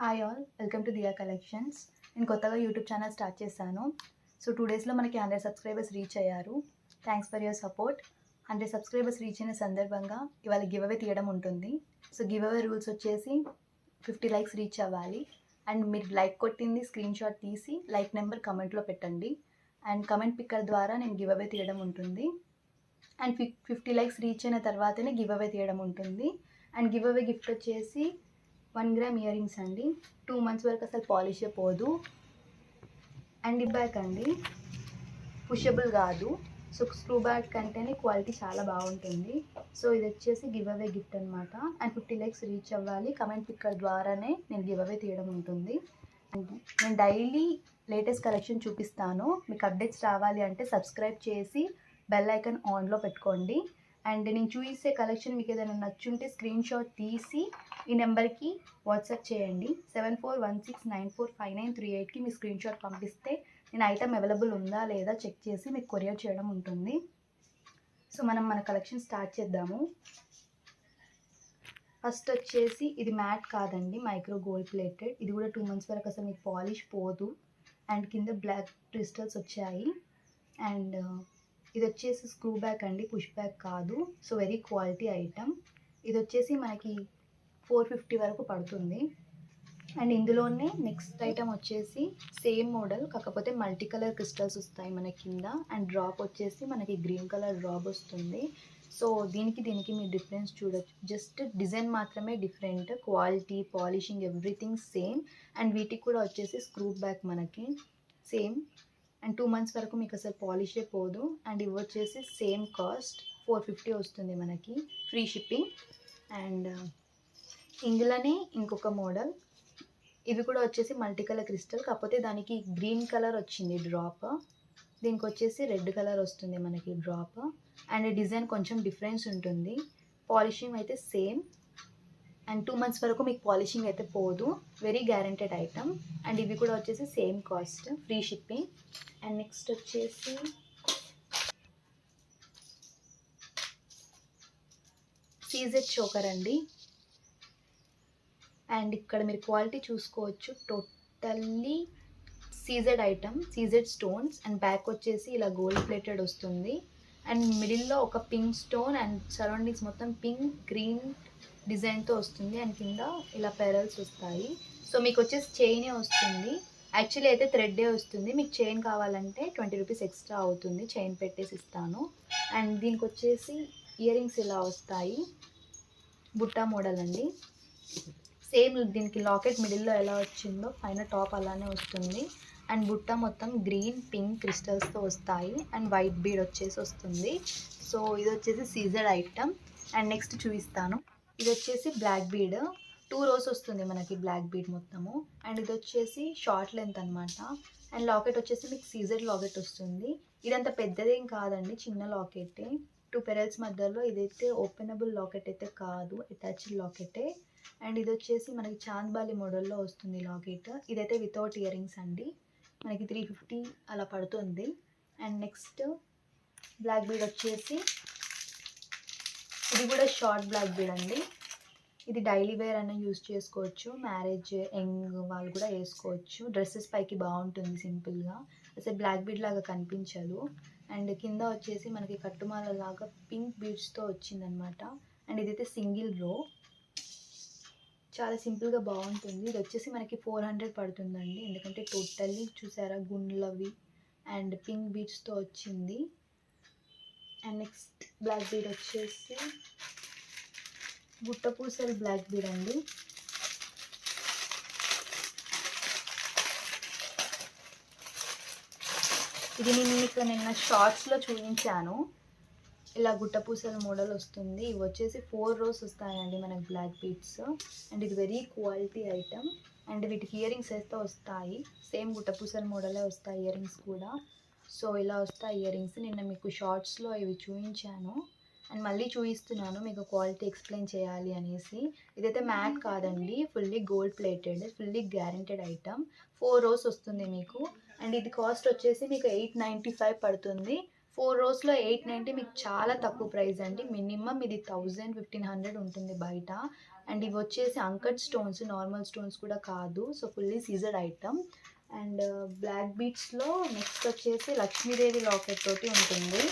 Hi all, welcome to Diya collections. నేను కొత్తగా YouTube channel start చేశాను. సో 2 డేస్లో మనకి 100 సబ్స్క్రైబర్స్ రీచ్ అయ్యారు. Thanks for your support. 100 subscribers reach అయిన సందర్భంగా ఇవాళ గివ్ అవే తీయడం ఉంటుంది. సో గివ్ అవే రూల్స్ వచ్చేసి 50 లైక్స్ రీచ్ అవ్వాలి. అండ్ మీరు లైక్ కొట్టింది స్క్రీన్ షాట్ తీసి లైక్ నెంబర్ కమెంట్లో పెట్టండి. అండ్ కమెంట్ పిక్కర్ ద్వారా నేను గివ్ అవే తీయడం ఉంటుంది. అండ్ 50 లైక్స్ రీచ్ అయిన తర్వాతనే గివ్ అవే తీయడం ఉంటుంది. అండ్ గివ్ అవే గిఫ్ట్ వచ్చేసి 1 గ్రామ్ ఇయర్ రింగ్స్ అండి. 2 మంత్స్ వరకు అసలు పాలిషే పోదు. అండ్ ఈ బ్యాగ్ అండి పుషబుల్ కాదు. సో స్క్రూ బ్యాగ్ కంటేనే క్వాలిటీ చాలా బాగుంటుంది. సో ఇది వచ్చేసి గివ్ అవే గిఫ్ట్ అనమాట. అండ్ 50 లైక్స్ రీచ్ అవ్వాలి. కమెంట్ పిక్కర్ ద్వారానే నేను గివ్ అవే తీయడం ఉంటుంది. నేను డైలీ లేటెస్ట్ కలెక్షన్ చూపిస్తాను. మీకు అప్డేట్స్ రావాలి అంటే సబ్స్క్రైబ్ చేసి బెల్ ఐకాన్ ఆన్లో పెట్టుకోండి. అండ్ నేను చూసే కలెక్షన్ మీకు ఏదైనా నచ్చుంటే స్క్రీన్ షాట్ తీసి ఈ నెంబర్కి వాట్సాప్ చేయండి. 7416945938కి మీ స్క్రీన్ షాట్ పంపిస్తే నేను ఐటమ్ అవైలబుల్ ఉందా లేదా చెక్ చేసి మీకు కొరియర్ చేయడం ఉంటుంది. సో మనం మన కలెక్షన్ స్టార్ట్ చేద్దాము. ఫస్ట్ వచ్చేసి ఇది మ్యాట్ కాదండి, మైక్రో గోల్డ్ ప్లేటెడ్. ఇది కూడా 2 మంత్స్ వరకు అసలు మీకు పాలిష్ పోదు. అండ్ కింద బ్లాక్ క్రిస్టల్స్ వచ్చాయి. అండ్ ఇది వచ్చేసి స్క్రూ బ్యాక్ అండి, పుష్ బ్యాక్ కాదు. So very quality item. ఇది వచ్చేసి మనకి 450 వరకు పడుతుంది. అండ్ ఇందులోనే నెక్స్ట్ ఐటమ్ వచ్చేసి సేమ్ మోడల్, కాకపోతే మల్టీ కలర్ క్రిస్టల్స్ వస్తాయి మన కింద. అండ్ డ్రాప్ వచ్చేసి మనకి గ్రీన్ కలర్ డ్రాప్ వస్తుంది. సో దీనికి మీరు డిఫరెన్స్ చూడొచ్చు. జస్ట్ డిజైన్ మాత్రమే different, quality polishing everything same. And వీటికి కూడా వచ్చేసి స్క్రూ బ్యాక్ మనకి సేమ్. అండ్ 2 మంత్స్ వరకు మీకు అసలు పాలిషే పోదు. అండ్ ఇవి వచ్చేసి సేమ్ కాస్ట్ 450 వస్తుంది మనకి, ఫ్రీ షిప్పింగ్. అండ్ ఇందులోనే ఇంకొక మోడల్, ఇవి కూడా వచ్చేసి మల్టీ కలర్ క్రిస్టల్, కాకపోతే దానికి గ్రీన్ కలర్ వచ్చింది డ్రాప్. దీనికి వచ్చేసి రెడ్ కలర్ వస్తుంది మనకి డ్రాప్. అండ్ డిజైన్ కొంచెం డిఫరెన్స్ ఉంటుంది. పాలిషింగ్ అయితే సేమ్. అండ్ 2 మంత్స్ వరకు మీకు పాలిషింగ్ అయితే పోదు. Very guaranteed item. అండ్ ఇవి కూడా వచ్చేసి same cost, free shipping. And next వచ్చేసి సీజెడ్ చోకర్ అండి. అండ్ ఇక్కడ మీరు క్వాలిటీ చూసుకోవచ్చు. Totally CZ item, CZ stones. And back వచ్చేసి ఇలా గోల్డ్ ప్లేటెడ్ వస్తుంది. అండ్ మిడిల్లో ఒక పింక్ స్టోన్ అండ్ సరౌండింగ్స్ మొత్తం పింక్ గ్రీన్ డిజైన్తో వస్తుంది. అండ్ కింద ఇలా పెరల్స్ వస్తాయి. సో మీకు వచ్చేసి చైనే వస్తుంది. యాక్చువల్లీ అయితే థ్రెడ్డే వస్తుంది. మీకు చైన్ కావాలంటే 20 రూపీస్ ఎక్స్ట్రా అవుతుంది, చైన్ పెట్టేసి ఇస్తాను. అండ్ దీనికి వచ్చేసి ఇయర్ రింగ్స్ ఇలా వస్తాయి, బుట్టా మోడల్ అండి. సేమ్ దీనికి లాకెట్ మిడిల్లో ఎలా వచ్చిందో పైన టాప్ అలానే వస్తుంది. అండ్ బుట్ట మొత్తం గ్రీన్ పింక్ క్రిస్టల్స్తో వస్తాయి. అండ్ వైట్ బీడ్ వచ్చేసి వస్తుంది. సో ఇది వచ్చేసి సీజెడ్ ఐటమ్. అండ్ నెక్స్ట్ చూపిస్తాను. ఇది వచ్చేసి బ్లాక్ బీడ్, 2 రోస్ వస్తుంది మనకి బ్లాక్ బీడ్ మొత్తము. అండ్ ఇది వచ్చేసి షార్ట్ లెంత్ అనమాట. అండ్ లాకెట్ వచ్చేసి మీకు సీజెడ్ లాకెట్ వస్తుంది. ఇదంత పెద్దదేం కాదండి, చిన్న లాకెటే. 2 పెరల్స్ మధ్యలో. ఇదైతే ఓపెనబుల్ లాకెట్ అయితే కాదు, అటాచ్డ్ లాకెటే. అండ్ ఇది వచ్చేసి మనకి చాంద్బాలి మోడల్లో వస్తుంది లాకెట్. ఇదైతే వితౌట్ ఇయర్ రింగ్స్ అండి, మనకి 350 అలా పడుతుంది. అండ్ నెక్స్ట్ బ్లాక్ బీడ్ వచ్చేసి ఇది కూడా షార్ట్ బ్లాక్ బీడ్ అండి. ఇది డైలీ వేర్ అన్న యూజ్ చేసుకోవచ్చు, మ్యారేజ్ యంగ్ వాళ్ళు కూడా వేసుకోవచ్చు. డ్రెస్సెస్ పైకి బాగుంటుంది సింపుల్గా, అసలు బ్లాక్ బీడ్ లాగా కనిపించదు. అండ్ కింద వచ్చేసి మనకి కట్టుమాల లాగా పింక్ బీడ్స్తో వచ్చిందనమాట. అండ్ ఇదైతే సింగిల్ రో, చాలా సింపుల్గా బాగుంటుంది. ఇది వచ్చేసి మనకి 400 పడుతుందండి, ఎందుకంటే టోటల్లీ చూసారా గుండ్లవి అండ్ పింక్ బీడ్స్తో వచ్చింది. అండ్ నెక్స్ట్ బ్లాక్ బీడ్ వచ్చేసి గుట్టపూసలు బ్లాక్ బీడ్ అండి. ఇది నేను మీకు నిన్న షార్ట్స్లో చూపించాను. ఇలా గుట్టపూసల మోడల్ వస్తుంది. ఇవి వచ్చేసి 4 రోస్ వస్తాయండి మనకి బ్లాక్ బీడ్స్. అండ్ ఇది వెరీ క్వాలిటీ ఐటమ్. అండ్ వీటికి ఇయర్ రింగ్స్ అయితే వస్తాయి, సేమ్ గుట్టపూసల మోడలే వస్తాయి ఇయర్ రింగ్స్ కూడా. సో ఇలా వస్తాయి ఇయర్ రింగ్స్. నిన్న మీకు షార్ట్స్లో ఇవి చూపించాను అండ్ మళ్ళీ చూపిస్తున్నాను మీకు క్వాలిటీ ఎక్స్ప్లెయిన్ చేయాలి అనేసి. ఇదైతే మ్యాట్ కాదండి, fully gold plated, fully guaranteed item. 4 rows వస్తుంది మీకు. అండ్ ఇది కాస్ట్ వచ్చేసి మీకు 895 పడుతుంది. 4 రోస్లో 890 మీకు చాలా తక్కువ ప్రైస్ అండి. మినిమం ఇది 1000-1500 ఉంటుంది బయట. అండ్ ఇవి వచ్చేసి అంకట్ స్టోన్స్, నార్మల్ స్టోన్స్ కూడా కాదు. So fully CZ item. And black బీట్స్లో నెక్స్ట్ వచ్చేసి లక్ష్మీదేవి లాకెట్ తోటి ఉంటుంది.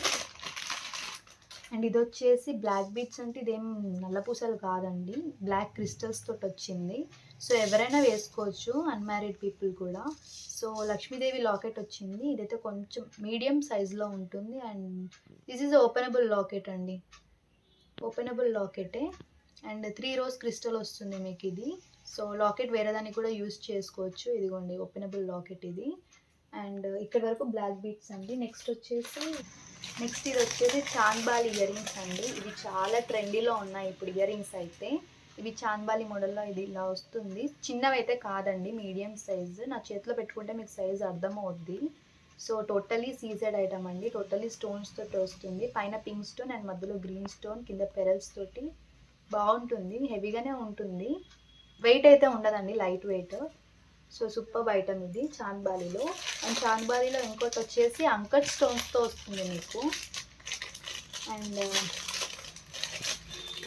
అండ్ ఇది వచ్చేసి బ్లాక్ బీట్స్ అంటే ఇదేం నల్లపూసలు కాదండి, బ్లాక్ క్రిస్టల్స్ తోటి వచ్చింది. సో ఎవరైనా వేసుకోవచ్చు, అన్మ్యారీడ్ పీపుల్ కూడా. సో లక్ష్మీదేవి లాకెట్ వచ్చింది. ఇదైతే కొంచెం మీడియం సైజులో ఉంటుంది. And this is openable locket అండి, ఓపెనబుల్ లాకెటే. అండ్ 3 రోజ్ క్రిస్టల్ వస్తుంది మీకు ఇది. సో లాకెట్ వేరే దానికి కూడా యూస్ చేసుకోవచ్చు. ఇదిగోండి ఓపెనబుల్ లాకెట్ ఇది. అండ్ ఇక్కడ వరకు బ్లాక్ బీట్స్ అండి. నెక్స్ట్ ఇది వచ్చేసి చాంద్బాలి ఇయర్ రింగ్స్ అండి. ఇవి చాలా ట్రెండీలో ఉన్నాయి ఇప్పుడు ఇయర్ రింగ్స్ అయితే. ఇవి చాంద్బాలి మోడల్లో ఇది ఇలా వస్తుంది. చిన్నవి అయితే కాదండి, మీడియం సైజు. నా చేతిలో పెట్టుకుంటే మీకు సైజు అర్థమవుద్ది. సో టోటలీ సీజెడ్ ఐటమ్ అండి, టోటలీ స్టోన్స్ తోటి వస్తుంది. పైన పింక్ స్టోన్ అండ్ మధ్యలో గ్రీన్ స్టోన్, కింద పెరల్స్ తోటి బాగుంటుంది. హెవీగానే ఉంటుంది, వెయిట్ అయితే ఉండదండి, light weight. So super item ఇది చాంద్బాలిలో. అండ్ చాంద్బాలిలో ఇంకోటి వచ్చేసి అంకట్ స్టోన్స్తో వస్తుంది మీకు. అండ్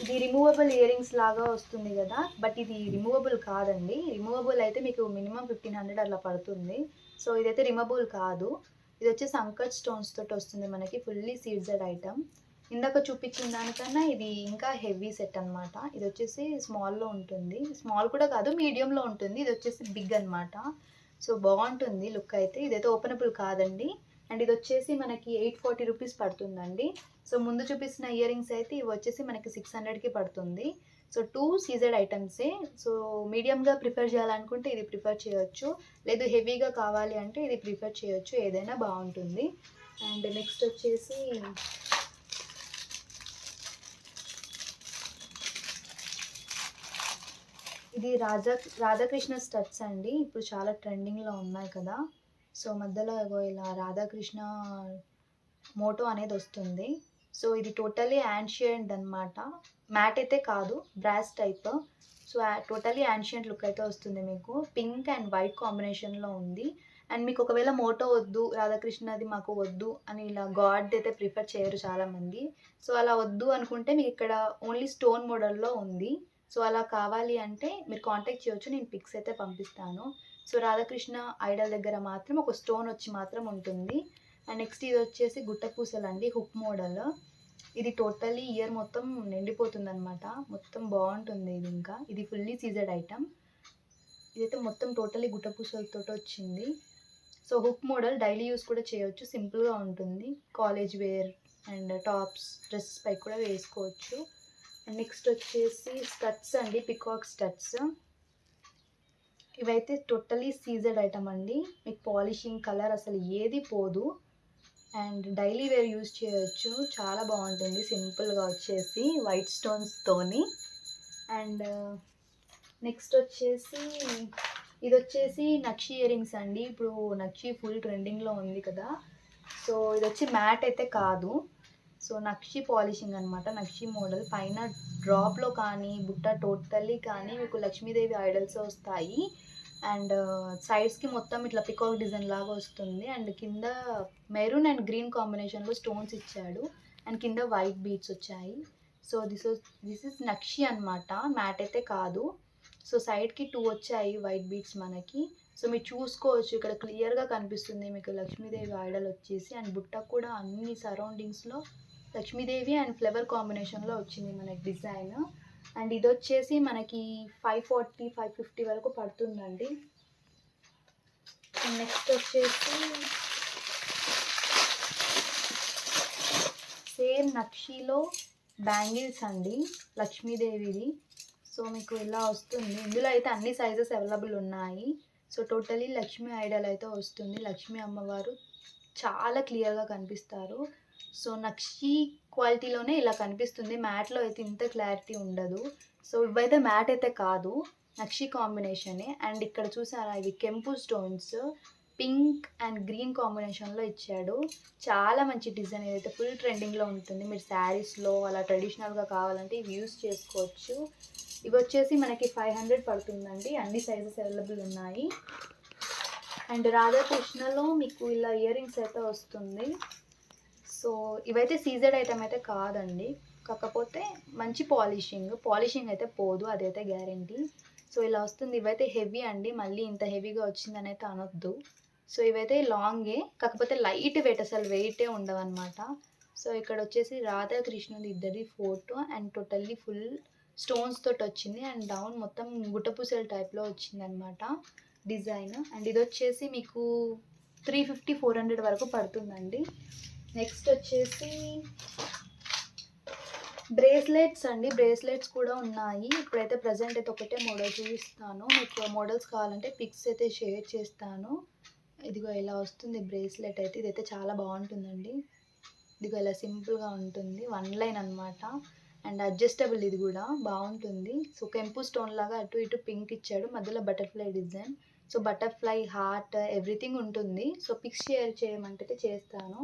ఇది రిమూవబుల్ ఇయర్ రింగ్స్ లాగా వస్తుంది కదా, బట్ ఇది రిమూవబుల్ కాదండి. రిమూవబుల్ అయితే మీకు మినిమం 1500 అట్లా పడుతుంది. సో ఇదైతే రిమూవబుల్ కాదు. ఇది వచ్చేసి అంకట్ స్టోన్స్ తోటి వస్తుంది మనకి, ఫుల్లీ సీజెడ్ ఐటమ్. ఇందాక చూపించిన దానికన్నా ఇది ఇంకా హెవీ సెట్ అనమాట. ఇది వచ్చేసి స్మాల్లో ఉంటుంది, స్మాల్ కూడా కాదు మీడియంలో ఉంటుంది. ఇది వచ్చేసి బిగ్ అనమాట. సో బాగుంటుంది లుక్ అయితే. ఇదైతే ఓపెనబుల్ కాదండి. అండ్ ఇది వచ్చేసి మనకి 840 రూపీస్ పడుతుందండి. సో ముందు చూపిస్తున్న ఇయర్ రింగ్స్ అయితే ఇవి వచ్చేసి మనకి 600కి పడుతుంది. సో 2 సీజెడ్ ఐటమ్సే. సో మీడియంగా ప్రిఫర్ చేయాలనుకుంటే ఇది ప్రిఫర్ చేయొచ్చు, లేదు హెవీగా కావాలి అంటే ఇది ప్రిఫర్ చేయొచ్చు, ఏదైనా బాగుంటుంది. అండ్ నెక్స్ట్ వచ్చేసి ఇది రాధాకృష్ణ స్టడ్స్ అండి. ఇప్పుడు చాలా ట్రెండింగ్లో ఉన్నాయి కదా. సో మధ్యలో ఇలా రాధాకృష్ణ మోటో అనేది వస్తుంది. సో ఇది టోటలీ యాన్షియంట్ అనమాట, మ్యాట్ అయితే కాదు, brass type. So totally ancient look అయితే వస్తుంది మీకు. పింక్ అండ్ వైట్ కాంబినేషన్లో ఉంది. అండ్ మీకు ఒకవేళ మోటో వద్దు, రాధాకృష్ణది మాకు వద్దు అని ఇలా గాడ్ అయితే ప్రిఫర్ చేయరు చాలామంది. సో అలా వద్దు అనుకుంటే మీకు ఇక్కడ ఓన్లీ స్టోన్ మోడల్లో ఉంది. సో అలా కావాలి అంటే మీరు కాంటాక్ట్ చేయొచ్చు, నేను పిక్స్ అయితే పంపిస్తాను. సో రాధాకృష్ణ ఐడల్ దగ్గర మాత్రం ఒక స్టోన్ వచ్చి మాత్రం ఉంటుంది. అండ్ నెక్స్ట్ ఇది వచ్చేసి గుట్ట పూసలు అండి, హుక్ మోడల్. ఇది టోటలీ ఇయర్ మొత్తం నిండిపోతుంది అనమాట, మొత్తం బాగుంటుంది ఇది. ఇంకా ఇది ఫుల్లీ సీజెడ్ ఐటమ్. ఇదైతే మొత్తం టోటలీ గుట్ట పూసలతో వచ్చింది. So hook model daily use కూడా చేయొచ్చు, సింపుల్గా ఉంటుంది. College wear and tops, dresses పై కూడా వేసుకోవచ్చు. అండ్ నెక్స్ట్ వచ్చేసి స్టడ్స్ అండి, పికాక్ స్టడ్స్. ఇవైతే టోటలీ సీజెడ్ ఐటమ్ అండి. మీకు పాలిషింగ్, కలర్ అసలు ఏది పోదు. అండ్ డైలీ వేర్ యూజ్ చేయొచ్చు, చాలా బాగుంటుంది సింపుల్గా వచ్చేసి వైట్ స్టోన్స్తోని. అండ్ నెక్స్ట్ వచ్చేసి ఇది వచ్చేసి నక్షి ఇయర్ రింగ్స్ అండి. ఇప్పుడు నక్షి ఫుల్ ట్రెండింగ్లో ఉంది కదా. సో ఇది వచ్చి మ్యాట్ అయితే కాదు, సో నక్షి పాలిషింగ్ అనమాట, నక్షి మోడల్. పైన డ్రాప్లో కానీ బుట్ట టోటల్లీ కానీ మీకు లక్ష్మీదేవి ఐడల్స్ వస్తాయి. అండ్ సైడ్స్కి మొత్తం ఇట్లా పికాక్ డిజైన్ లాగా వస్తుంది. అండ్ కింద మెరూన్ అండ్ గ్రీన్ కాంబినేషన్లో స్టోన్స్ ఇచ్చాడు. అండ్ కింద వైట్ బీడ్స్ వచ్చాయి. సో దిస్ ఇస్ నక్షి అనమాట, మ్యాట్ అయితే కాదు. సో సైడ్కి 2 వచ్చాయి వైట్ బీడ్స్ మనకి. సో మీరు చూసుకోవచ్చు, ఇక్కడ క్లియర్గా కనిపిస్తుంది మీకు లక్ష్మీదేవి ఐడల్ వచ్చేసి. అండ్ బుట్ట కూడా అన్ని సరౌండింగ్స్లో లక్ష్మీదేవి అండ్ ఫ్లవర్ కాంబినేషన్లో వచ్చింది మనకి డిజైన్. అండ్ ఇది వచ్చేసి మనకి 540, 550 వరకు పడుతుందండి. నెక్స్ట్ వచ్చేసి సేమ్ నక్షిలో బ్యాంగిల్స్ అండి, లక్ష్మీదేవిది. సో మీకు ఇలా వస్తుంది. ఇందులో అయితే అన్ని సైజెస్ అవైలబుల్ ఉన్నాయి. సో టోటలీ లక్ష్మీ ఐడల్ అయితే వస్తుంది. లక్ష్మీ అమ్మవారు చాలా క్లియర్గా కనిపిస్తారు. సో నక్షి క్వాలిటీలోనే ఇలా కనిపిస్తుంది, మ్యాట్లో అయితే ఇంత క్లారిటీ ఉండదు. సో ఇవైతే మ్యాట్ అయితే కాదు, నక్షి కాంబినేషనే. అండ్ ఇక్కడ చూసారా, ఇవి కెంపు స్టోన్స్ పింక్ అండ్ గ్రీన్ కాంబినేషన్లో ఇచ్చాడు. చాలా మంచి డిజైన్, ఇదైతే ఫుల్ ట్రెండింగ్లో ఉంటుంది. మీరు శారీస్లో అలా ట్రెడిషనల్గా కావాలంటే ఇవి యూస్ చేసుకోవచ్చు. ఇవి వచ్చేసి మనకి 500 పడుతుందండి, అన్ని సైజెస్ అవైలబుల్ ఉన్నాయి. అండ్ రాధాకృష్ణలో మీకు ఇలా ఇయర్ రింగ్స్ అయితే వస్తుంది. సో ఇవైతే సీజెడ్ ఐటమ్ అయితే కాదండి, కాకపోతే మంచి పాలిషింగ్ అయితే పోదు, అదైతే గ్యారంటీ. సో ఇలా వస్తుంది. ఇవైతే హెవీ అండి, మళ్ళీ ఇంత హెవీగా వచ్చిందని అయితే అనొద్దు. సో ఇవైతే లాంగే, కాకపోతే లైట్ వెయిట్, అసలు వెయిటే ఉండవన్నమాట. సో ఇక్కడ వచ్చేసి రాధాకృష్ణుది ఇద్దరి photo and totally full stones తోటి వచ్చింది అండ్ డౌన్ మొత్తం గుట్టపూసల టైప్లో వచ్చింది అనమాట డిజైన్. అండ్ ఇది వచ్చేసి మీకు 350-400 వరకు పడుతుందండి. నెక్స్ట్ వచ్చేసి బ్రేస్లెట్స్ అండి. బ్రేస్లెట్స్ కూడా ఉన్నాయి. ఇప్పుడైతే ప్రజెంట్ అయితే ఒకటే మోడల్ చూపిస్తాను. మీకు మోడల్స్ కావాలంటే పిక్స్ అయితే షేర్ చేస్తాను. ఇదిగో ఇలా వస్తుంది బ్రేస్లెట్ అయితే. ఇదైతే చాలా బాగుంటుందండి. ఇదిగో ఇలా సింపుల్గా ఉంటుంది, 1 లైన్ అనమాట. అండ్ అడ్జస్టబుల్, ఇది కూడా బాగుంటుంది. సో కెంపు స్టోన్ లాగా అటు ఇటు పింక్ ఇచ్చాడు, మధ్యలో butterfly design. So butterfly, heart, everything ఉంటుంది. సో పిక్స్ షేర్ చేయమంటే చేస్తాను.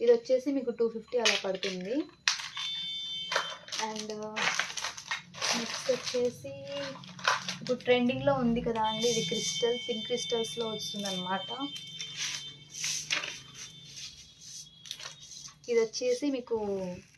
ఇది వచ్చేసి మీకు 250 అలా పడుతుంది. అండ్ నెక్స్ట్ వచ్చేసి ఇప్పుడు ట్రెండింగ్లో ఉంది కదా అండి, ఇది క్రిస్టల్, పింక్ క్రిస్టల్స్లో వస్తుంది అనమాట. ఇది వచ్చేసి మీకు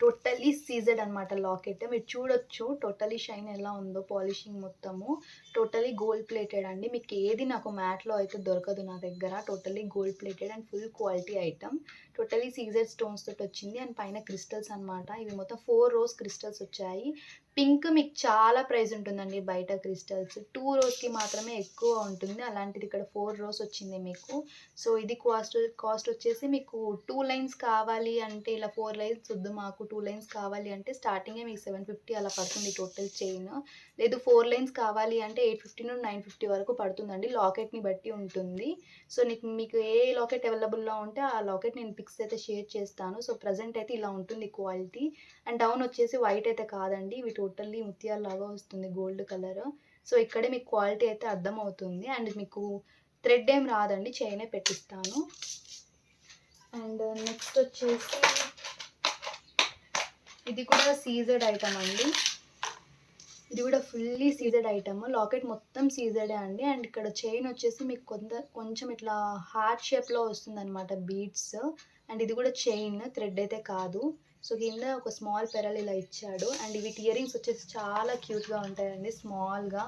టోటలీ సీజెడ్ అనమాట లాకెట్. మీరు చూడొచ్చు టోటలీ షైన్ ఎలా ఉందో, పాలిషింగ్ మొత్తము టోటలీ గోల్డ్ ప్లేటెడ్ అండి. మీకు ఏది నాకు మ్యాట్లో అయితే దొరకదు నా దగ్గర. Totally gold plated and full quality item. Totally CZ stones తోటి వచ్చింది అండ్ పైన క్రిస్టల్స్ అనమాట. ఇవి మొత్తం 4 రోజ్ క్రిస్టల్స్ వచ్చాయి. పింక్ మీకు చాలా ప్రైస్ ఉంటుందండి బయట క్రిస్టల్స్, 2 రోజ్కి మాత్రమే ఎక్కువ ఉంటుంది. అలాంటిది ఇక్కడ 4 రోజ్ వచ్చింది మీకు. సో ఇది కాస్ట్ వచ్చేసి మీకు 2 లైన్స్ కావాలి అంటే, ఇలా 4 లైన్స్ వద్దు మాకు, 2 లైన్స్ కావాలి అంటే స్టార్టింగే మీకు 750 అలా పడుతుంది టోటల్ చైన్. లేదు 4 లైన్స్ కావాలి అంటే 850-950 వరకు పడుతుందండి, లాకెట్ని బట్టి ఉంటుంది. సో మీకు ఏ లాకెట్ అవైలబుల్లో ఉంటే ఆ లాకెట్ నేను పిక్స్ అయితే షేర్ చేస్తాను. సో ప్రజెంట్ అయితే ఇలా ఉంటుంది క్వాలిటీ. అండ్ డౌన్ వచ్చేసి వైట్ అయితే కాదండి, ఇవి టోటల్లీ ముత్యాల లాగా వస్తుంది, గోల్డ్ కలర్. సో ఇక్కడే మీకు క్వాలిటీ అయితే అర్థమవుతుంది. అండ్ మీకు థ్రెడ్ ఏం రాదండి, చైనే పెట్టిస్తాను. అండ్ నెక్స్ట్ వచ్చేసి ఇది కూడా సీజెడ్ ఐటమ్ అండి. ఇది కూడా ఫుల్లీ సీజెడ్ ఐటమ్, లాకెట్ మొత్తం సీజెడే అండి. అండ్ ఇక్కడ చైన్ వచ్చేసి మీకు కొంచెం ఇట్లా హార్ట్ షేప్లో వస్తుంది అనమాట, బీడ్స్. అండ్ ఇది కూడా చైన్, థ్రెడ్ అయితే కాదు. సో కింద ఒక స్మాల్ పెరల్ ఇలా ఇచ్చాడు. అండ్ ఇవి ఇయరింగ్స్ వచ్చేసి చాలా క్యూట్గా ఉంటాయండి, స్మాల్గా.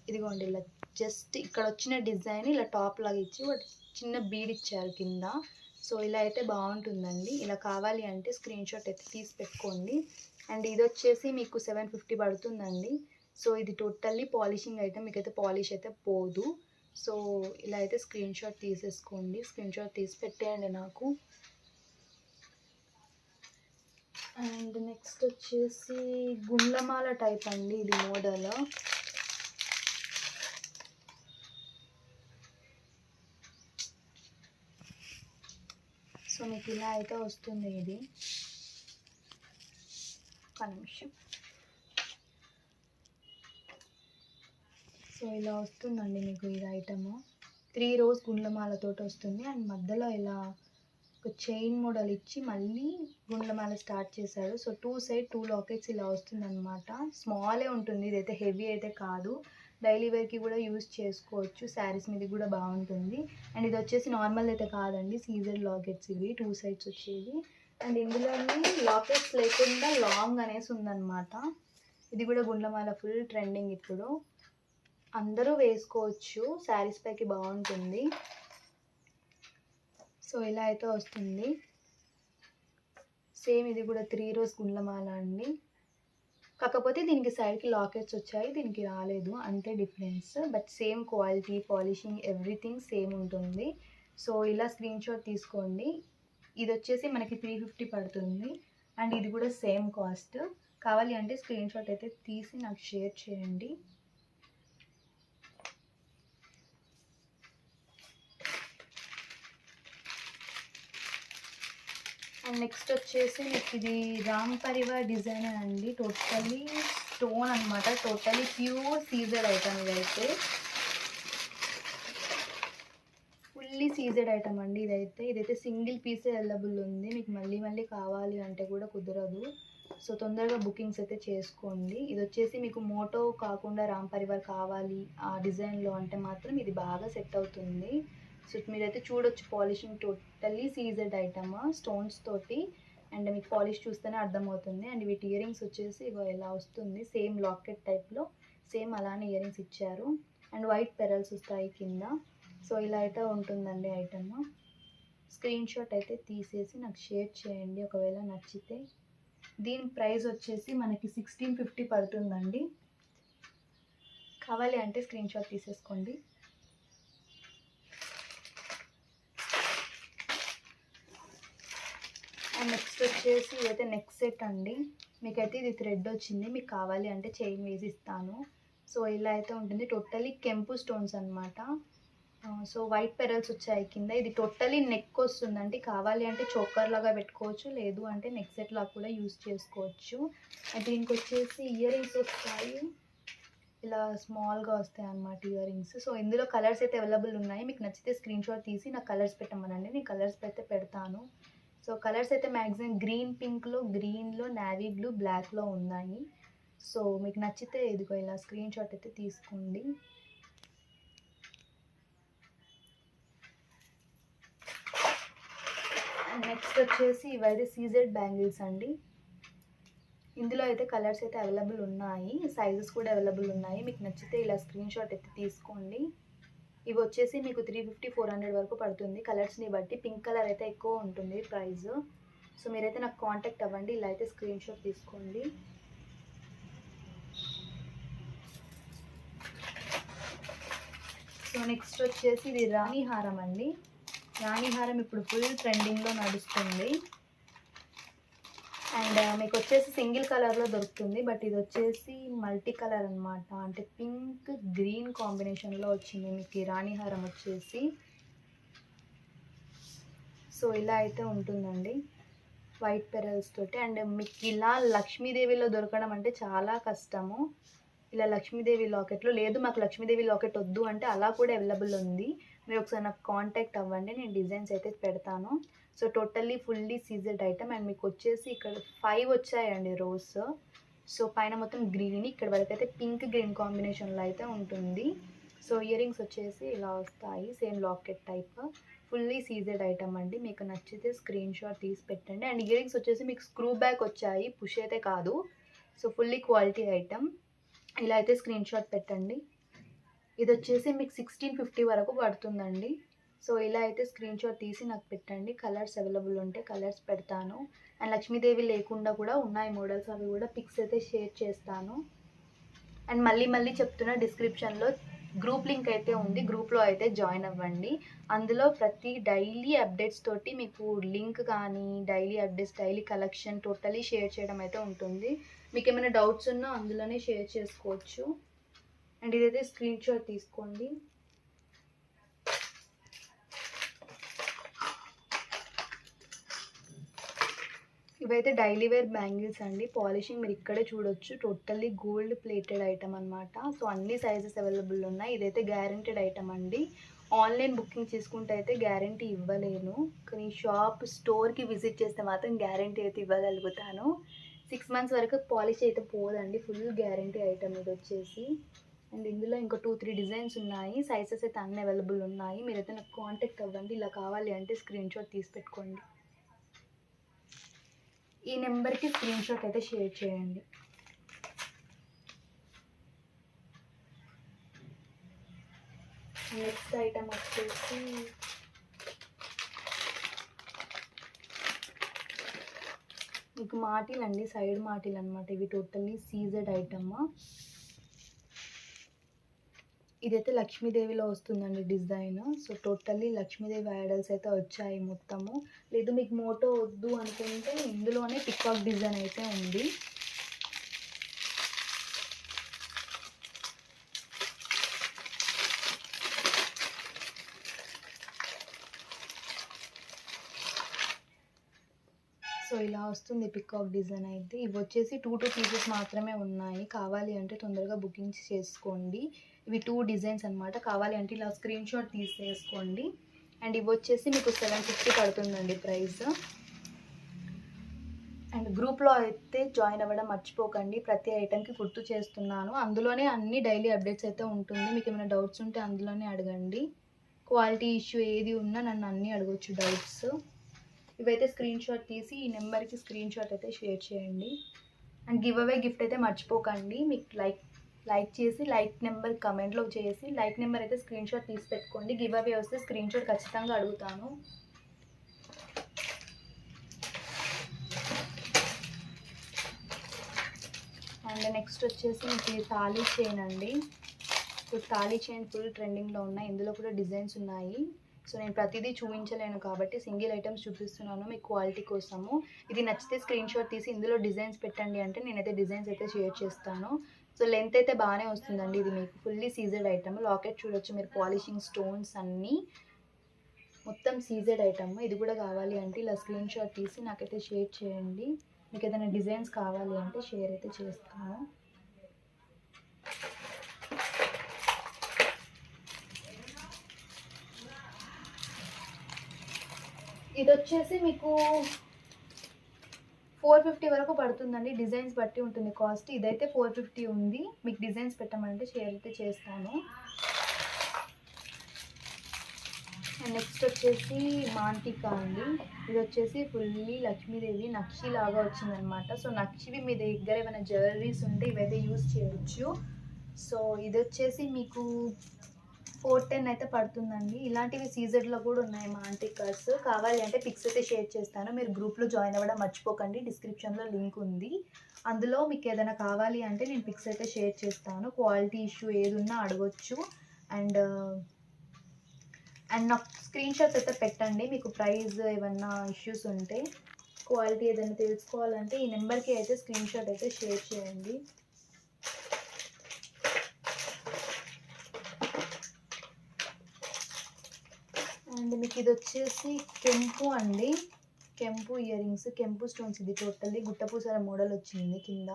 ఇదిగోండి ఇలా జస్ట్ ఇక్కడ వచ్చిన డిజైన్ ఇలా టాప్ లాగా ఇచ్చి చిన్న బీడ్ ఇచ్చారు కింద. సో ఇలా అయితే బాగుంటుందండి. ఇలా కావాలి అంటే స్క్రీన్ షాట్ అయితే తీసి పెట్టుకోండి. అండ్ ఇది వచ్చేసి మీకు 750 పడుతుందండి. సో ఇది టోటల్లీ పాలిషింగ్ ఐటమ్, మీకైతే పాలిష్ అయితే పోదు. సో ఇలా అయితే స్క్రీన్ షాట్ తీసేసుకోండి, స్క్రీన్ షాట్ తీసి పెట్టేయండి నాకు. అండ్ నెక్స్ట్ వచ్చేసి గుండ్లమాల టైప్ అండి, ఇది మోడల్. సో మీకు ఇలా అయితే వస్తుంది. ఇది ఒక నిమిషం. సో ఇలా వస్తుందండి మీకు ఇది ఐటమ్. 3 రోజ్ గుండ్లమాలతో వస్తుంది. అండ్ మధ్యలో ఇలా ఒక చైన్ మోడల్ ఇచ్చి మళ్ళీ గుండ్లమాల స్టార్ట్ చేశారు. సో 2 సైడ్ 2 లాకెట్స్ ఇలా వస్తుంది అనమాట. స్మాలే ఉంటుంది, ఇదైతే హెవీ అయితే కాదు. డైలీ వేర్కి కూడా యూజ్ చేసుకోవచ్చు, శారీస్ మీద కూడా బాగుంటుంది. అండ్ ఇది వచ్చేసి నార్మల్ అయితే కాదండి, సీజెడ్ లాకెట్స్ ఇవి 2 సైడ్స్ వచ్చేవి. అండ్ ఇందులోని లాకెట్స్ లేకుండా లాంగ్ అనేసి ఉందన్నమాట. ఇది కూడా గుండ్లమాల ఫుల్ ట్రెండింగ్ ఇప్పుడు, అందరూ వేసుకోవచ్చు, శారీస్ పైకి బాగుంటుంది. సో ఇలా అయితే వస్తుంది. సేమ్ ఇది కూడా 3 రోజ్ గుండ్లమాల అండి. కాకపోతే దీనికి సైడ్కి లాకెట్స్ వచ్చాయి, దీనికి రాలేదు, అంతే difference. But same quality, polishing, everything same ఉంటుంది. సో ఇలా స్క్రీన్ షాట్ తీసుకోండి. ఇది వచ్చేసి మనకి 350 పడుతుంది. అండ్ ఇది కూడా సేమ్ కాస్ట్. కావాలి అంటే స్క్రీన్ షాట్ అయితే తీసి నాకు షేర్ చేయండి. అండ్ నెక్స్ట్ వచ్చేసి మీకు ఇది రామ్ పరివార్ డిజైన్ అండి, టోటలీ స్టోన్ అనమాట, టోటలీ ప్యూర్ సీజెడ్ ఐటమ్. ఇదైతే ఫుల్లీ సీజెడ్ ఐటమ్ అండి. ఇదైతే సింగిల్ పీసే అవైలబుల్ ఉంది, మీకు మళ్ళీ మళ్ళీ కావాలి అంటే కూడా కుదరదు. సో తొందరగా బుకింగ్స్ అయితే చేసుకోండి. ఇది వచ్చేసి మీకు మోటో కాకుండా రామ్ పరివార్ కావాలి ఆ డిజైన్లో అంటే మాత్రం ఇది బాగా సెట్ అవుతుంది. సో మీరైతే చూడొచ్చు, polishing totally CZ item, stones తోటి. అండ్ మీకు పాలిష్ చూస్తేనే అర్థమవుతుంది. అండ్ వీటి ఇయర్ రింగ్స్ వచ్చేసి ఇగో ఇలా వస్తుంది, సేమ్ లాకెట్ టైప్లో సేమ్ అలానే ఇయర్ రింగ్స్ ఇచ్చారు. అండ్ వైట్ పెరల్స్ వస్తాయి కింద. సో ఇలా అయితే ఉంటుందండి ఐటమ్. స్క్రీన్ షాట్ అయితే తీసేసి నాకు షేర్ చేయండి ఒకవేళ నచ్చితే. దీని ప్రైస్ వచ్చేసి మనకి 1650 పడుతుందండి. కావాలి అంటే స్క్రీన్ షాట్ తీసేసుకోండి. అండ్ నెక్స్ట్ వచ్చేసి ఇదైతే నెక్ సెట్ అండి. మీకైతే ఇది థ్రెడ్ వచ్చింది, మీకు కావాలి అంటే చైన్ వేసి ఇస్తాను. సో ఇలా అయితే ఉంటుంది. టోటలీ కెంపు స్టోన్స్ అనమాట. సో వైట్ పెరల్స్ వచ్చాయి కింద. ఇది టోటలీ నెక్ వస్తుందండి. కావాలి అంటే చోకర్ లాగా పెట్టుకోవచ్చు, లేదు అంటే నెక్ సెట్ లాగా కూడా యూస్ చేసుకోవచ్చు. దీనికి వచ్చేసి ఇయర్ రింగ్స్ వస్తాయి, ఇలా స్మాల్గా వస్తాయి అన్నమాట ఇయర్ రింగ్స్. సో ఇందులో కలర్స్ అయితే అవైలబుల్ ఉన్నాయి. మీకు నచ్చితే స్క్రీన్ షాట్ తీసి నాకు కలర్స్ పెట్టమనండి, నేను కలర్స్ అయితే పెడతాను. సో కలర్స్ అయితే మ్యాక్సిమం గ్రీన్, పింక్లో, గ్రీన్లో, నావీ బ్లూ, బ్లాక్లో ఉన్నాయి. సో మీకు నచ్చితే ఇదిగో ఇలా స్క్రీన్ షాట్ అయితే తీసుకోండి. నెక్స్ట్ వచ్చేసి ఇవైతే సీజెడ్ బ్యాంగిల్స్ అండి. ఇందులో అయితే కలర్స్ అయితే అవైలబుల్ ఉన్నాయి, సైజెస్ కూడా అవైలబుల్ ఉన్నాయి. మీకు నచ్చితే ఇలా స్క్రీన్ షాట్ అయితే తీసుకోండి. ఇవి వచ్చేసి మీకు 350-400 వరకు పడుతుంది కలర్స్ని బట్టి. పింక్ కలర్ అయితే ఎక్కువ ఉంటుంది ప్రైస్. సో మీరైతే నాకు కాంటాక్ట్ అవ్వండి. ఇలా అయితే స్క్రీన్ షాట్ తీసుకోండి. సో నెక్స్ట్ వచ్చేసి ఇది రాణి హారం అండి. రాణి హారం ఇప్పుడు ఫుల్ ట్రెండింగ్లో నడుస్తుంది. అండ్ మీకు వచ్చేసి సింగిల్ కలర్లో దొరుకుతుంది, బట్ ఇది వచ్చేసి మల్టీ కలర్ అనమాట. అంటే పింక్ గ్రీన్ కాంబినేషన్లో వచ్చింది మీకు ఈ రాణి హారం వచ్చేసి. సో ఇలా అయితే ఉంటుందండి వైట్ పెరల్స్ తోటి. అండ్ మీకు ఇలా లక్ష్మీదేవిలో దొరకడం అంటే చాలా కష్టము. ఇలా లక్ష్మీదేవి లాకెట్లో లేదు, మాకు లక్ష్మీదేవి లాకెట్ వద్దు అంటే అలా కూడా అవైలబుల్ ఉంది. మీరు ఒకసారి నాకు కాంటాక్ట్ అవ్వండి, నేను డిజైన్స్ అయితే పెడతాను. So totally fully CZ item. And మీకు వచ్చేసి ఇక్కడ 5 వచ్చాయండి రోస్. సో పైన మొత్తం గ్రీన్, ఇక్కడ వరకు అయితే పింక్ గ్రీన్ కాంబినేషన్లో అయితే ఉంటుంది. సో ఇయర్ రింగ్స్ వచ్చేసి ఇలా వస్తాయి, same locket type. Fully CZ item అండి. మీకు నచ్చితే స్క్రీన్ షాట్ తీసి పెట్టండి. అండ్ ఇయర్ రింగ్స్ వచ్చేసి మీకు స్క్రూ బ్యాక్ వచ్చాయి, పుష్ అయితే కాదు. So fully quality item. ఇలా అయితే స్క్రీన్ షాట్ పెట్టండి. ఇది వచ్చేసి మీకు 1650 వరకు పడుతుందండి. సో ఇలా అయితే స్క్రీన్ షాట్ తీసి నాకు పెట్టండి. కలర్స్ అవైలబుల్ ఉంటే కలర్స్ పెడతాను. అండ్ లక్ష్మీదేవి లేకుండా కూడా ఉన్నాయి మోడల్స్, అవి కూడా పిక్స్ అయితే షేర్ చేస్తాను. అండ్ మళ్ళీ చెప్తున్నా, డిస్క్రిప్షన్లో గ్రూప్ లింక్ అయితే ఉంది, గ్రూప్లో అయితే జాయిన్ అవ్వండి. అందులో ప్రతి డైలీ అప్డేట్స్ తోటి మీకు లింక్ కానీ daily updates, daily collection totally share చేయడం అయితే ఉంటుంది. మీకు ఏమైనా డౌట్స్ ఉన్నా అందులోనే షేర్ చేసుకోవచ్చు. అండ్ ఇదైతే స్క్రీన్ షాట్ తీసుకోండి. ఇవైతే డైలీ వేర్ బ్యాంగిల్స్ అండి. పాలిషింగ్ మీరు ఇక్కడే చూడొచ్చు, టోటల్లీ గోల్డ్ ప్లేటెడ్ ఐటమ్ అనమాట. సో అన్ని సైజెస్ అవైలబుల్ ఉన్నాయి. ఇదైతే గ్యారెంటెడ్ ఐటమ్ అండి. ఆన్లైన్ బుకింగ్ చేసుకుంటే అయితే గ్యారంటీ ఇవ్వలేను, కానీ షాప్ స్టోర్కి విజిట్ చేస్తే మాత్రం గ్యారంటీ అయితే ఇవ్వగలుగుతాను. 6 months వరకు పాలిష్ అయితే పోదండి, ఫుల్ గ్యారంటీ ఐటమ్ ఇది వచ్చేసి. అండ్ ఇందులో ఇంకో 2-3 డిజైన్స్ ఉన్నాయి, సైజెస్ అయితే అన్ని అవైలబుల్ ఉన్నాయి. మీరైతే నాకు కాంటాక్ట్ అవ్వండి. ఇలా కావాలి అంటే స్క్రీన్ షాట్ తీసి పెట్టుకోండి. ఈ నెంబర్కి స్క్రీన్ షాట్ అయితే షేర్ చేయండి. నెక్స్ట్ ఐటమ్ వచ్చేసి మీకు మాటిల్ అండి, సైడ్ మాటిల్ అనమాట. ఇవి టోటల్లీ సీజెడ్ ఐటమ్. ఇదైతే లక్ష్మీదేవిలో వస్తుందండి design. So totally Lakshmidevi idols అయితే వచ్చాయి మొత్తము. లేదు మీకు మోటో వద్దు అనుకుంటే ఇందులోనే పికాక్ డిజైన్ అయితే ఉంది. సో ఇలా వస్తుంది పికాక్ డిజైన్ అయితే. ఇవి వచ్చేసి 2 పీసెస్ మాత్రమే ఉన్నాయి. కావాలి అంటే తొందరగా బుకింగ్ చేసుకోండి. ఇవి 2 డిజైన్స్ అనమాట. కావాలి అంటే ఇలా స్క్రీన్ షాట్ తీసేసుకోండి. అండ్ ఇవి వచ్చేసి మీకు 750 పడుతుందండి ప్రైస్. అండ్ గ్రూప్లో అయితే జాయిన్ అవ్వడం మర్చిపోకండి, ప్రతి ఐటెంకి గుర్తు చేస్తున్నాను. అందులోనే అన్ని డైలీ అప్డేట్స్ అయితే ఉంటుంది. మీకు ఏమైనా డౌట్స్ ఉంటే అందులోనే అడగండి. క్వాలిటీ ఇష్యూ ఏది ఉన్నా నన్ను అన్నీ అడగొచ్చు డౌట్స్. ఇవైతే స్క్రీన్ షాట్ తీసి ఈ నెంబర్కి స్క్రీన్ షాట్ అయితే షేర్ చేయండి. అండ్ గివ్ అవే గిఫ్ట్ అయితే మర్చిపోకండి. మీకు లైక్ చేసి లైక్ నెంబర్ కమెంట్లో చేసి లైక్ నెంబర్ అయితే స్క్రీన్ షాట్ తీసి పెట్టుకోండి. గివ్ అవే వస్తే స్క్రీన్ షాట్ ఖచ్చితంగా అడుగుతాను. అండ్ నెక్స్ట్ వచ్చేసి మీకు తాళీ చైన్ అండి. ఇప్పుడు తాళీ చైన్ ఫుల్ ట్రెండింగ్లో ఉన్నాయి. ఇందులో కూడా డిజైన్స్ ఉన్నాయి. సో నేను ప్రతిదీ చూపించలేను కాబట్టి సింగిల్ ఐటమ్స్ చూపిస్తున్నాను మీకు క్వాలిటీ కోసము. ఇది నచ్చితే స్క్రీన్ షాట్ తీసి ఇందులో డిజైన్స్ పెట్టండి అంటే నేనైతే డిజైన్స్ అయితే షేర్ చేస్తాను. సో లెంత్ అయితే బాగానే వస్తుందండి. ఇది మీకు ఫుల్లీ సీజెడ్ ఐటమ్. లాకెట్ చూడొచ్చు మీరు, పాలిషింగ్ స్టోన్స్ అన్నీ మొత్తం సీజెడ్ ఐటమ్. ఇది కూడా కావాలి అంటే ఇలా స్క్రీన్ షాట్ తీసి నాకైతే షేర్ చేయండి. మీకు ఏదైనా డిజైన్స్ కావాలి అంటే షేర్ అయితే చేస్తాను. ఇది వచ్చేసి మీకు 450 వరకు పడుతుందండి. డిజైన్స్ బట్టి ఉంటుంది కాస్ట్. ఇదైతే 450 ఉంది. మీకు డిజైన్స్ పెట్టమంటే షేర్ అయితే చేస్తాను. అండ్ నెక్స్ట్ వచ్చేసి మాంటికా అండి. ఇది వచ్చేసి ఫుల్లీ లక్ష్మీదేవి నక్షి లాగా వచ్చిందనమాట. సో నక్షివి మీ దగ్గర ఏమైనా జ్యువెలరీస్ ఉంటే ఇవైతే యూజ్ చేయొచ్చు. సో ఇది వచ్చేసి మీకు 410 అయితే పడుతుందండి. ఇలాంటివి సీజెడ్లో కూడా ఉన్నాయి మాంటికాస్. కావాలి అంటే పిక్స్ అయితే షేర్ చేస్తాను. మీరు గ్రూప్లో జాయిన్ అవ్వడం మర్చిపోకండి. డిస్క్రిప్షన్లో లింక్ ఉంది. అందులో మీకు ఏదైనా కావాలి అంటే నేను పిక్స్ అయితే షేర్ చేస్తాను. క్వాలిటీ ఇష్యూ ఏది ఉన్నా అడగొచ్చు. అండ్ నాకు స్క్రీన్ షాట్స్ అయితే పెట్టండి. మీకు ప్రైస్ ఏమన్నా ఇష్యూస్ ఉంటే, క్వాలిటీ ఏదైనా తెలుసుకోవాలంటే ఈ నెంబర్కి అయితే స్క్రీన్ షాట్ అయితే షేర్ చేయండి. అండ్ మీకు ఇది వచ్చేసి కెంపు అండి. కెంపు ఇయర్ రింగ్స్, కెంపు స్టోన్స్. ఇది టోటల్లీ గుట్టపూసల మోడల్ వచ్చింది కింద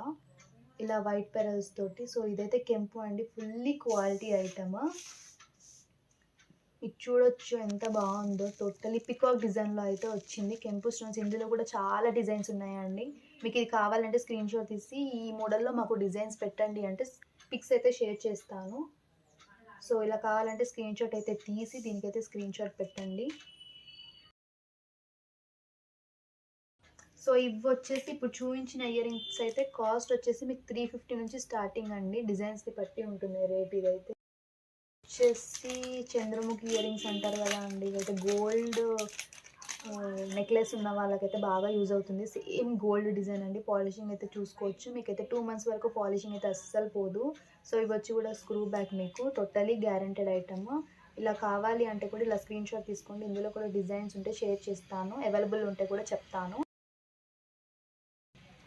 ఇలా వైట్ పెరల్స్ తోటి. సో ఇదైతే కెంపు అండి. Fully quality item. ఇది చూడొచ్చు ఎంత బాగుందో. టోటల్లీ పికాక్ డిజైన్లో అయితే వచ్చింది కెంపు స్టోన్స్. ఇందులో కూడా చాలా డిజైన్స్ ఉన్నాయండి. మీకు ఇది కావాలంటే స్క్రీన్ షాట్ తీసి ఈ మోడల్లో మాకు డిజైన్స్ పెట్టండి అంటే పిక్స్ అయితే షేర్ చేస్తాను. సో ఇలా కావాలంటే స్క్రీన్ షాట్ అయితే తీసి దీనికైతే స్క్రీన్ షాట్ పెట్టండి. సో ఇవి వచ్చేసి ఇప్పుడు చూపించిన ఇయర్ రింగ్స్ అయితే కాస్ట్ వచ్చేసి మీకు 350 నుంచి స్టార్టింగ్ అండి. డిజైన్స్కి బట్టి ఉంటుంది రేట్. ఇదైతే వచ్చేసి చంద్రముఖి ఇయర్ రింగ్స్ అంటారు కదా అండి. ఇదైతే గోల్డ్ నెక్లెస్ ఉన్న వాళ్ళకైతే బాగా యూజ్ అవుతుంది. సేమ్ గోల్డ్ డిజైన్ అండి. పాలిషింగ్ అయితే చూసుకోవచ్చు. మీకైతే 2 months వరకు పాలిషింగ్ అయితే అస్సలు పోదు. సో ఇవి వచ్చి కూడా స్క్రూ బ్యాక్, మీకు టోటలీ గ్యారెంటెడ్ ఐటమ్. ఇలా కావాలి అంటే కూడా ఇలా స్క్రీన్ షాట్ తీసుకోండి. ఇందులో కూడా డిజైన్స్ ఉంటే షేర్ చేస్తాను. అవైలబుల్ ఉంటే కూడా చెప్తాను.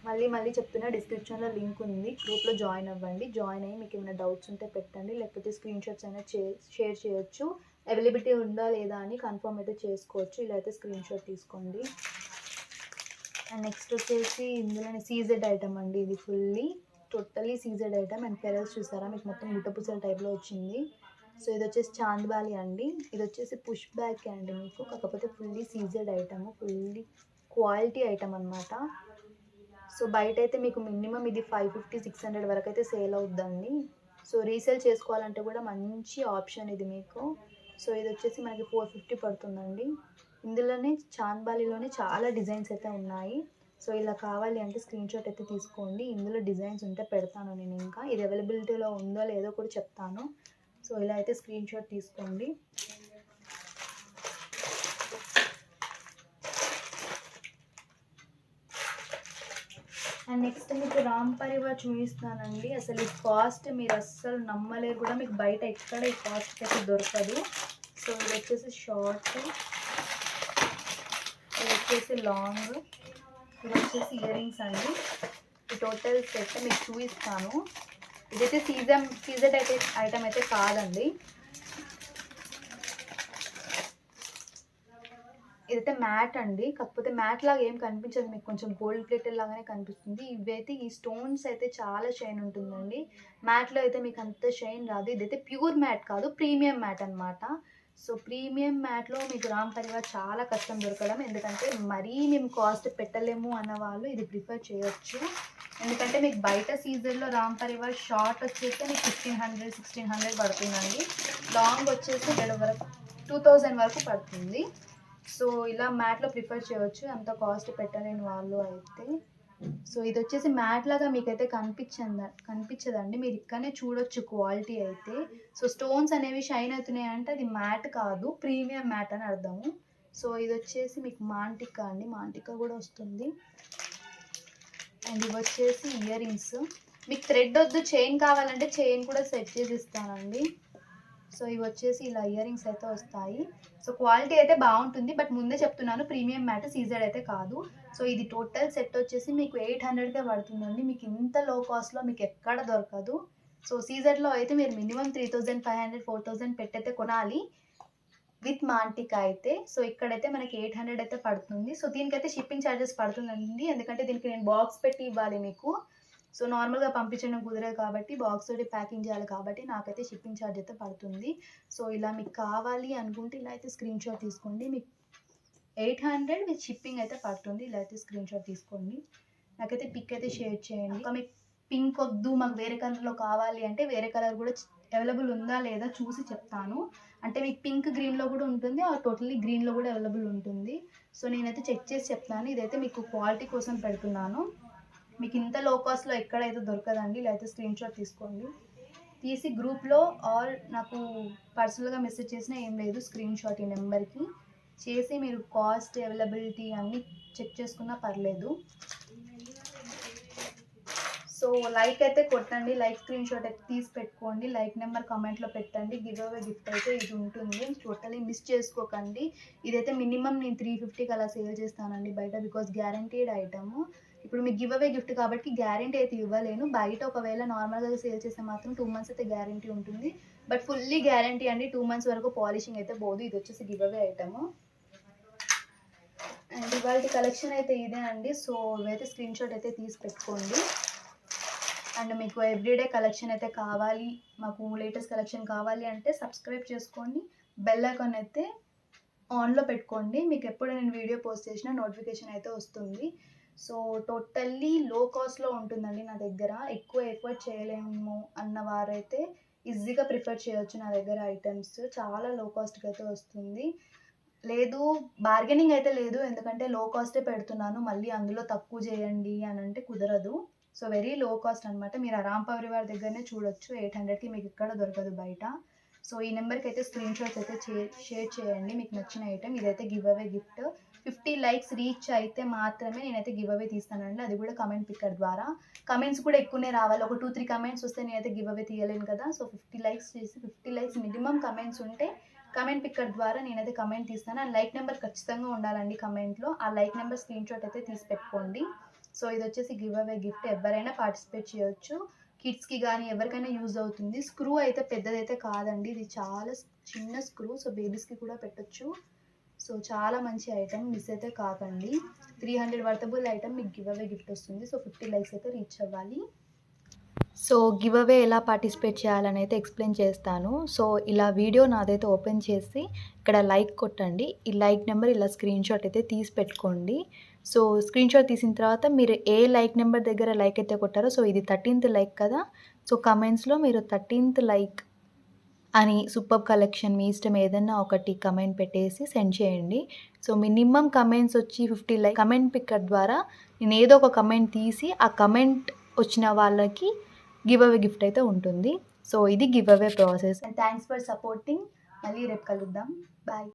మళ్ళీ చెప్తున్నా, డిస్క్రిప్షన్లో లింక్ ఉంది. గ్రూప్లో జాయిన్ అవ్వండి. జాయిన్ అయ్యి మీకు ఏమైనా డౌట్స్ ఉంటే పెట్టండి. లేకపోతే స్క్రీన్ షాట్స్ అయినా షేర్ చేయొచ్చు. అవైలబిలిటీ ఉందా లేదా అని కన్ఫర్మ్ అయితే చేసుకోవచ్చు. ఇలా అయితే స్క్రీన్ షాట్ తీసుకోండి. అండ్ నెక్స్ట్ వచ్చేసి ఇందులోనే సీజెడ్ ఐటమ్ అండి. ఇది fully totally CZ item. And pearls చూసారా మీకు మొత్తం గుట్టపూసల టైప్లో వచ్చింది. సో ఇది వచ్చేసి చాంద్బాలి అండి. ఇది వచ్చేసి పుష్ బ్యాక్ అండి మీకు. కాకపోతే fully CZ item, fully quality item అనమాట. సో బయట అయితే మీకు మినిమం ఇది 550-600 వరకు అయితే సేల్ అవుద్దండి. సో రీసేల్ చేసుకోవాలంటే కూడా మంచి ఆప్షన్ ఇది మీకు. సో ఇది వచ్చేసి మనకి 450 పడుతుందండి. ఇందులోనే చాంద్బాలిలోనే చాలా డిజైన్స్ అయితే ఉన్నాయి. సో ఇలా కావాలి అంటే స్క్రీన్ షాట్ అయితే తీసుకోండి. ఇందులో డిజైన్స్ ఉంటే పెడతాను నేను. ఇంకా ఇది అవైలబిలిటీలో ఉందో లేదో కూడా చెప్తాను. సో ఇలా అయితే స్క్రీన్ షాట్ తీసుకోండి. అండ్ నెక్స్ట్ మీకు రామ్ పరివార్ చూపిస్తానండి. అసలు ఈ కాస్ట్ మీరు అస్సలు నమ్మలేరు కూడా. మీకు బయట ఎక్కడ ఈ కాస్ట్ అయితే దొరకదు. సో ఇది వచ్చేసి షార్ట్, ఇది వచ్చేసి లాంగ్, ఇది వచ్చేసి ఇయర్ రింగ్స్ అండి. ఈ టోటల్ సెట్ మీకు చూపిస్తాను. ఇదైతే సీజెడ్ ఐటమ్ అయితే కాదండి. ఇదైతే మ్యాట్ అండి. కాకపోతే మ్యాట్ లాగా ఏం కనిపించదు మీకు, కొంచెం గోల్డ్ ప్లేటెడ్ లాగానే కనిపిస్తుంది. ఇవైతే ఈ స్టోన్స్ అయితే చాలా షైన్ ఉంటుందండి. మ్యాట్లో అయితే మీకు అంత షైన్ రాదు. ఇదైతే ప్యూర్ మ్యాట్ కాదు, ప్రీమియం మ్యాట్ అనమాట. సో ప్రీమియం మ్యాట్లో మీకు రామ్ పరివార్ చాలా కష్టం దొరకడం. ఎందుకంటే మరీ మేము కాస్ట్ పెట్టలేము అన్న వాళ్ళు ఇది ప్రిఫర్ చేయొచ్చు. ఎందుకంటే మీకు బయట సీజన్లో రామ్ పరివార్ షార్ట్ వచ్చేసి మీకు 1500-1600 పడుతుందండి. లాంగ్ వచ్చేసి 2000 వరకు పడుతుంది. సో ఇలా మ్యాట్లో ప్రిఫర్ చేయవచ్చు, అంత కాస్ట్ పెట్టలేని వాళ్ళు అయితే. సో ఇది వచ్చేసి మ్యాట్ లాగా మీకైతే కనిపించదండి, మీరు ఇక్కడనే చూడొచ్చు క్వాలిటీ అయితే. సో స్టోన్స్ అనేవి షైన్ అవుతున్నాయి అంటే అది మ్యాట్ కాదు, ప్రీమియం మ్యాట్ అని అర్థము. సో ఇది వచ్చేసి మీకు మాంటికా అండి, మాంటికా కూడా వస్తుంది. అండ్ ఇవి వచ్చేసి ఇయర్ రింగ్స్. మీకు థ్రెడ్ వద్దు, చైన్ కావాలంటే చైన్ కూడా సెట్ చేసి ఇస్తానండి. సో ఇవి వచ్చేసి ఇలా ఇయర్ రింగ్స్ అయితే వస్తాయి. సో క్వాలిటీ అయితే బాగుంటుంది, బట్ ముందే చెప్తున్నాను ప్రీమియం మ్యాట్, సీజెడ్ అయితే కాదు. సో ఇది టోటల్ సెట్ వచ్చేసి మీకు 800కే పడుతుందండి. మీకు ఇంత లో కాస్ట్లో మీకు ఎక్కడ దొరకదు. సో సీజెడ్లో అయితే మీరు మినిమం 3500 4000 పెట్టయితే కొనాలి విత్ మాంటికా అయితే. సో ఇక్కడైతే మనకి 800 అయితే పడుతుంది. సో దీనికైతే షిప్పింగ్ ఛార్జెస్ పడుతుందండి, ఎందుకంటే దీనికి నేను బాక్స్ పెట్టి ఇవ్వాలి మీకు. సో నార్మల్గా పంపించడం కుదరదు కాబట్టి బాక్స్ తోటి ప్యాకింగ్ చేయాలి కాబట్టి నాకైతే షిప్పింగ్ ఛార్జ్ అయితే పడుతుంది. సో ఇలా మీకు కావాలి అనుకుంటే ఇలా అయితే స్క్రీన్ షాట్ తీసుకోండి, మీకు 800 విత్ షిప్పింగ్ అయితే పడుతుంది. ఇలా అయితే స్క్రీన్ షాట్ తీసుకోండి, నాకైతే పిక్ అయితే షేర్ చేయండి. ఇంకా మీకు పింక్ వద్దు, మాకు వేరే కలర్లో కావాలి అంటే వేరే కలర్ కూడా అవైలబుల్ ఉందా లేదా చూసి చెప్తాను. అంటే మీకు పింక్ గ్రీన్లో కూడా ఉంటుంది, ఆ టోటల్లీ గ్రీన్లో కూడా అవైలబుల్ ఉంటుంది. సో నేనైతే చెక్ చేసి చెప్తాను. ఇదైతే మీకు క్వాలిటీ కోసం పెడుతున్నాను, మీకు ఇంత లో కాస్ట్లో ఎక్కడైతే దొరకదండి. ఇలా అయితే స్క్రీన్ షాట్ తీసుకోండి, తీసి గ్రూప్లో ఆర్ నాకు పర్సనల్గా మెసేజ్ చేసినా ఏం లేదు, స్క్రీన్ షాట్ ఈ నెంబర్కి చేసి మీరు కాస్ట్ అవైలబిలిటీ అన్నీ చెక్ చేసుకున్నా పర్లేదు. సో లైక్ అయితే కొట్టండి, లైక్ స్క్రీన్ షాట్ అయితే తీసి పెట్టుకోండి, లైక్ నెంబర్ కామెంట్లో పెట్టండి. గివ్ అవే గిఫ్ట్ అయితే ఇది ఉంటుంది, టోటలీ మిస్ చేసుకోకండి. ఇదైతే మినిమం నేను 350కి అలా సేల్ చేస్తానండి బయట, బికాస్ గ్యారంటీడ్ ఐటమ్. ఇప్పుడు మీకు గివ్ అవే గిఫ్ట్ కాబట్టి గ్యారంటీ అయితే ఇవ్వలేను. బయట ఒకవేళ నార్మల్గా సేల్ చేస్తే మాత్రం 2 months అయితే గ్యారంటీ ఉంటుంది, బట్ ఫుల్లీ గ్యారంటీ అండి, 2 months వరకు పాలిషింగ్ అయితే పోదు. ఇది వచ్చేసి గివ్ అవే ఐటమ్. అండ్ ఇవాళ కలెక్షన్ అయితే ఇదే అండి. సో ఇవైతే స్క్రీన్ షాట్ అయితే తీసి పెట్టుకోండి. అండ్ మీకు ఎవ్రీడే కలెక్షన్ అయితే కావాలి, మాకు లేటెస్ట్ కలెక్షన్ కావాలి అంటే సబ్స్క్రైబ్ చేసుకోండి, బెల్ ఐకాన్ అయితే ఆన్లో పెట్టుకోండి, మీకు ఎప్పుడు నేను వీడియో పోస్ట్ చేసినా నోటిఫికేషన్ అయితే వస్తుంది. సో టోటల్లీ లో కాస్ట్లో ఉంటుందండి నా దగ్గర, ఎక్కువ ఎఫర్ట్ చేయలేము అన్నవారైతే ఈజీగా ప్రిఫర్ చేయొచ్చు నా దగ్గర ఐటమ్స్, చాలా లో కాస్ట్కి అయితే వస్తుంది. లేదు బార్గెనింగ్ అయితే లేదు, ఎందుకంటే లో కాస్టే పెడుతున్నాను, మళ్ళీ అందులో తక్కువ చేయండి అని అంటే కుదరదు. సో వెరీ లో కాస్ట్ అనమాట, మీరు రామ్ పవర్ దగ్గరనే చూడొచ్చు, 800కి మీకు ఇక్కడ దొరకదు బయట. సో ఈ నెంబర్కి అయితే స్క్రీన్ షాట్స్ అయితే షేర్ చేయండి మీకు నచ్చిన ఐటమ్. ఇదైతే give away gift, 50 likes reach అయితే మాత్రమే నేనైతే గివ్ అవే తీస్తానండి, అది కూడా కమెంట్ పిక్కర్ ద్వారా. కమెంట్స్ కూడా ఎక్కువనే రావాలి, ఒక 2-3 కమెంట్స్ వస్తే నేనైతే గివ్ అవే తీయలేను కదా. సో 50 likes చేసి 50 likes మినిమం కమెంట్స్ ఉంటే కమెంట్ పిక్కర్ ద్వారా నేనైతే కమెంట్ తీస్తాను. అండ్ లైక్ నెంబర్ ఖచ్చితంగా ఉండాలండి కమెంట్లో, ఆ లైక్ నెంబర్ స్క్రీన్ షాట్ అయితే తీసి పెట్టుకోండి. సో ఇది వచ్చేసి గివ్ అవే గిఫ్ట్, ఎవరైనా పార్టిసిపేట్ చేయొచ్చు, కిడ్స్కి కానీ ఎవరికైనా యూజ్ అవుతుంది. స్క్రూ అయితే పెద్దదైతే కాదండి, ఇది చాలా చిన్న స్క్రూ, సో బేబీస్కి కూడా పెట్టొచ్చు. సో చాలా మంచి ఐటమ్, మిస్ అయితే కాకండి. 300 వర్తబుల్ ఐటమ్ మీకు గివ్ అవే గిఫ్ట్ వస్తుంది. సో 50 likes అయితే రీచ్ అవ్వాలి. సో గివ్ అవే ఎలా పార్టిసిపేట్ చేయాలని అయితే ఎక్స్ప్లెయిన్ చేస్తాను. సో ఇలా వీడియో నాదైతే ఓపెన్ చేసి ఇక్కడ లైక్ కొట్టండి, ఈ లైక్ నెంబర్ ఇలా స్క్రీన్ షాట్ అయితే తీసి పెట్టుకోండి. సో స్క్రీన్ షాట్ తీసిన తర్వాత మీరు ఏ లైక్ నెంబర్ దగ్గర లైక్ అయితే కొట్టారో, సో ఇది 13th లైక్ కదా, సో కమెంట్స్లో మీరు 13th లైక్ అని సూపర్ కలెక్షన్ మీ ఇష్టం ఏదన్నా ఒకటి కమెంట్ పెట్టేసి సెండ్ చేయండి. సో మినిమం కమెంట్స్ వచ్చి 50 లైక్, కమెంట్ పిక్కర్ ద్వారా నేను ఏదో ఒక కమెంట్ తీసి ఆ కమెంట్ వచ్చిన వాళ్ళకి గివ్ అవే గిఫ్ట్ అయితే ఉంటుంది. సో ఇది give away process. And thanks for supporting, మళ్ళీ రేపు కలుద్దాం, బాయ్.